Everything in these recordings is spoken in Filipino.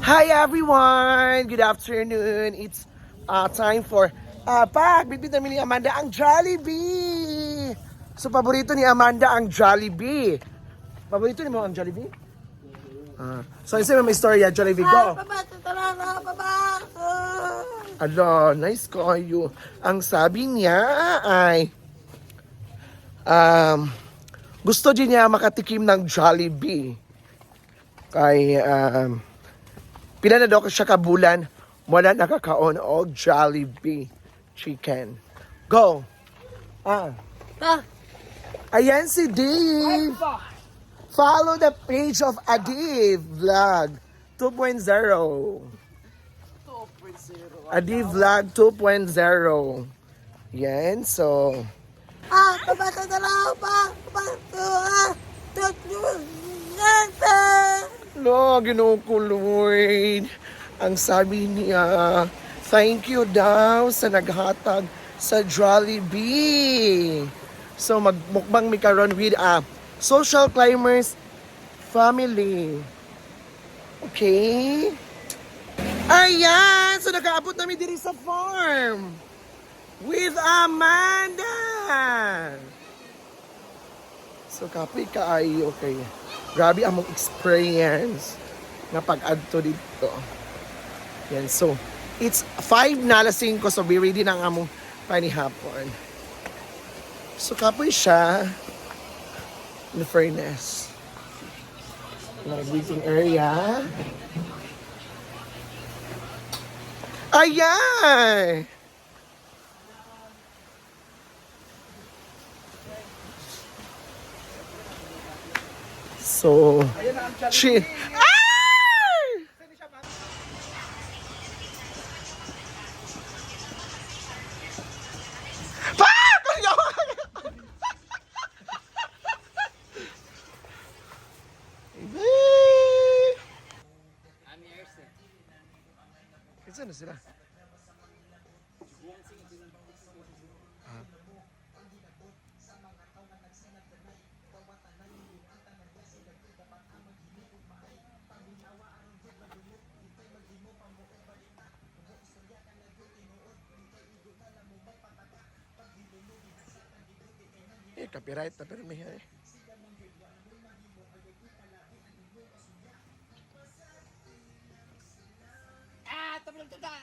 Hi everyone! Good afternoon. It's time for bitbit namin ni Amanda ang Jollibee. So paborito ni Amanda ang Jollibee. Paborito ni mo ang Jollibee? So isa may istorya Jollibee go. Ala, nice kayo. Ang sabi niya ay gusto din niya makatikim ng Jollibee. Kay pila na daw siya kabulan, wala nakakaon og Jollibee chicken. Go! Ayan si Dave! Follow the page of Adiv Vlog 2.0. Adiv Vlog 2.0. Yan, so... No, ginukuloy. Ang sabi niya, thank you daw sa naghatag sa Jollibee. So magmukbang mi karon with social climbers family. Okay? Ayan! So nakaabot namin diri sa farm with Amanda. So kapoy kaayo okay. Grabe among experience na pag-adto dito. Yan, so, it's 5 na alas 5, so be ready na ang among panihapon. So, kapoy siya. In fairness. Waiting area. Ayan! So, shit. Saan na sila? Copyright na pero may tapulang tuta!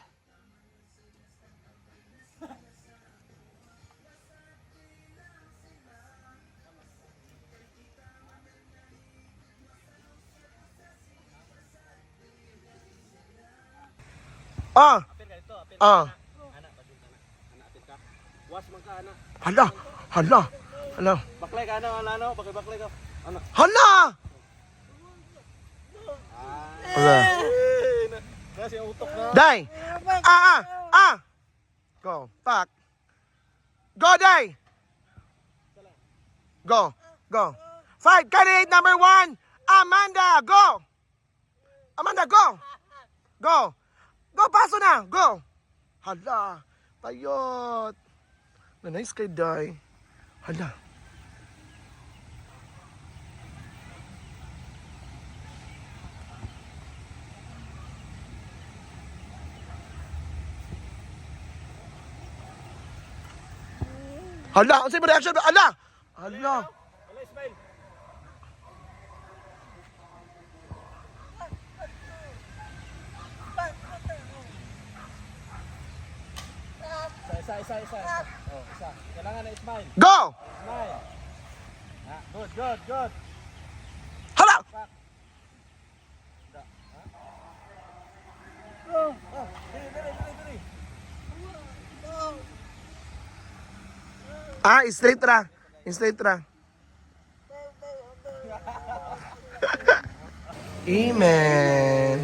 Was man ka ana. Hala. Baklay ka ano, baklay ka. Ano? Hala! Hala. Kasi ang utok na. Day! Go, back. Go, Day! Go. 5, candidate number 1, Amanda, go! Amanda, go! Go, paso na, go! Hala, payot. Nice kay Day. Hala. Hala, ang sa'yo reaction? Hala! Wala smile. Isa. Oh, isa. Kailangan na smile. Go! Smile. Good. Hala! Dili. Straight ra. Amen.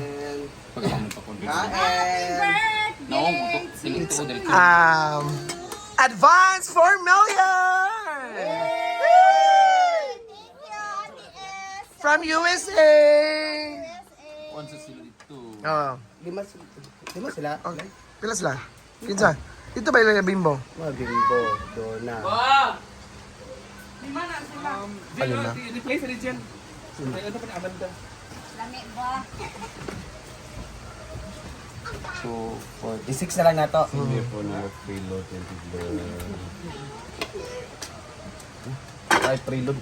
Advance 4 million! From USA! Oh. Lima sila? Okay. Pila sila? Kinsa? Dito ba ilang bimbo? Mga bimbo, dona. Lima na sila. Alin na? Replace rin dyan. Ano pa ni Amanda? Lami ba? 2, 4. I-6 na lang na to. Hindi po na preload yung tignan. Ay, preload.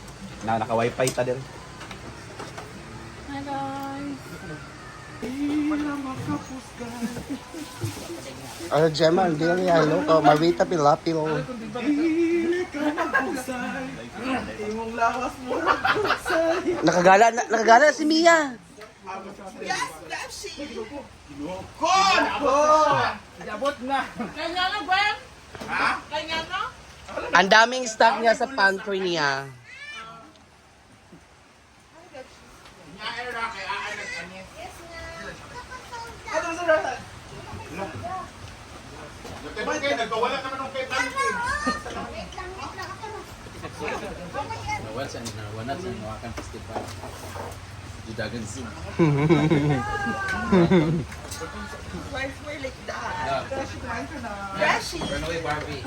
Naka-wifi ta din. Hi guys! Ano, Gemma, hindi lang yan, no? Oh, Marita Pilapil. Nakagala si Mia. Kanya na, Gwen? Ha? Kanya na? Ang daming stock niya sa pantry niya. Nawanat sa Nawakan Festival. Judagan Zin. Run away, Barbie.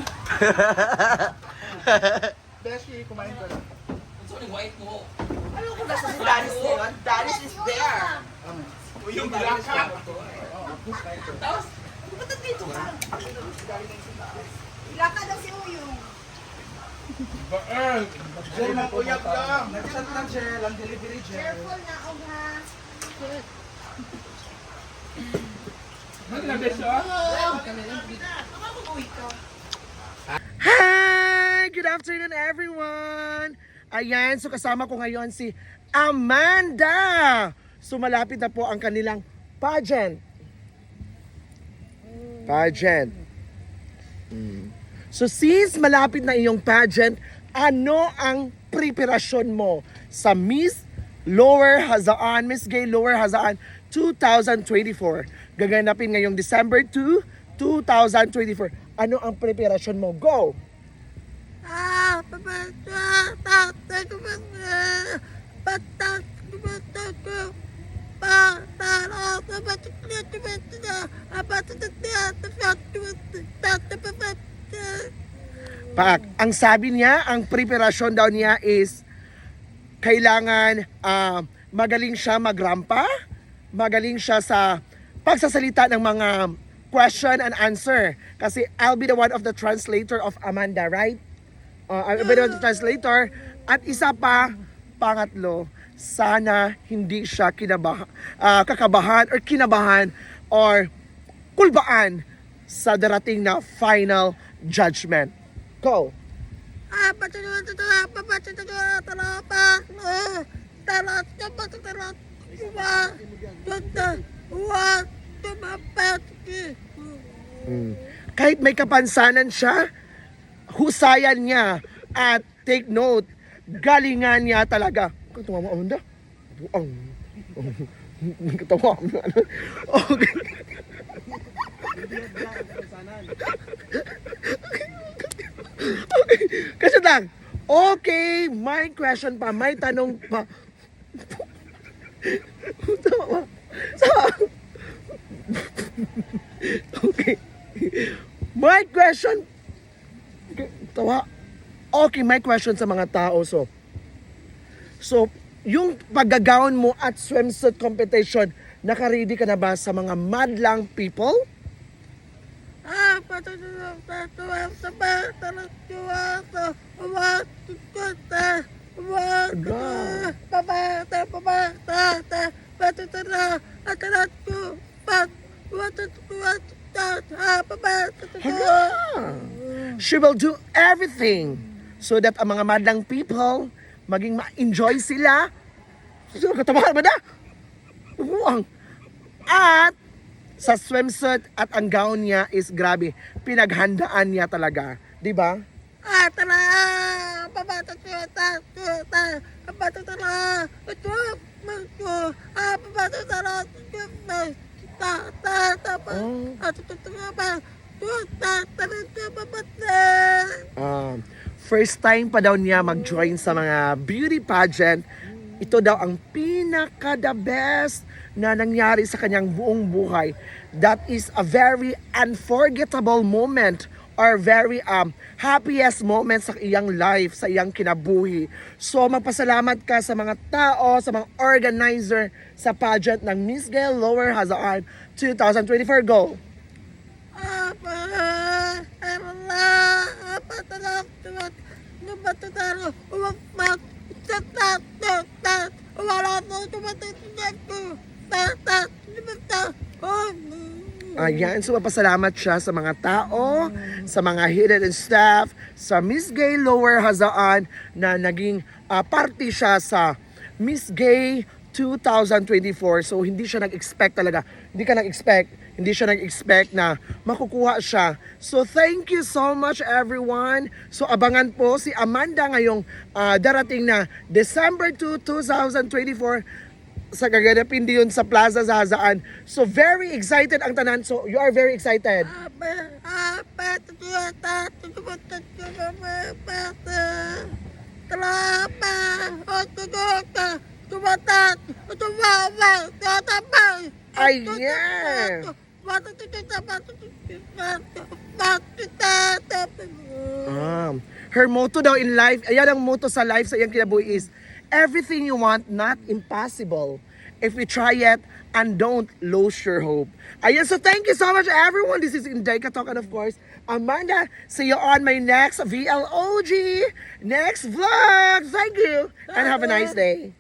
Ilaka daw si Uyong. Careful na, og ha. Hi! Good afternoon, everyone! Ayan, so kasama ko ngayon si Amanda! So malapit na po ang kanilang pageant. Pageant. So since malapit na iyong pageant, ano ang preparasyon mo sa Miss Lower Hazaan, Miss Gay Lower Hazaan 2024? Gaganapin ngayong December 2, 2024. Ano ang preparasyon mo? Go! Ang sabi niya, ang preparasyon daw niya is kailangan magaling siya magrampa, magaling siya sa pagsasalita ng mga question and answer. Kasi I'll be the one of the translator of Amanda, right? I'll be the one of the translator. At isa pa, pangatlo, sana hindi siya kakabahan or kinabahan or kulbaan sa darating na final judgment. Go! Kahit may kapansanan siya, husayan niya at take note, galingan niya talaga. Katawa mo, Amanda? Ang katawa mo. Okay. Okay. Kasi lang, okay, may question pa, may tanong pa. Tawa. Okay. My question. Tawa. Okay, my question sa mga tao. So, yung paggagawin mo at swimsuit competition, naka-ready ka na ba sa mga madlang people? She will do everything so that ang mga madlang people maging ma-enjoy sila. So, katabahan ba na? Buwang. At sa swimsuit at ang gown niya is grabe. Pinaghandaan niya talaga. Di ba? First time pa daw niya mag-join sa mga beauty pageant. Ito daw ang pinaka-the best na nangyari sa kanyang buong buhay. That is a very unforgettable moment or very happiest moment sa iyang life, sa iyang kinabuhi. So magpasalamat ka sa mga tao, sa mga organizer sa pageant ng Miss Gay Lower Hazaan 2024. Go! Ayan, so papasalamat siya sa mga tao, sa mga hidden staff, sa Miss Gay Lower Hazaan na naging party siya sa Miss Gay 2024. So hindi siya nag-expect talaga. Hindi siya nag-expect na makukuha siya. So thank you so much everyone. So abangan po si Amanda ngayong darating na December 2, 2024 sa gaganapin din yun sa Plaza sa Hazaan. So very excited ang tanan. So you are very excited. Ayan. Her motto daw in life, ayan ang motto sa life sa iyang kinabuhi is, everything you want, not impossible. If you try it, and don't lose your hope. Ayan, so thank you so much everyone. This is Inday Katok and of course, Amanda. See you on my next VLOG, next vlog. Thank you, and have a nice day.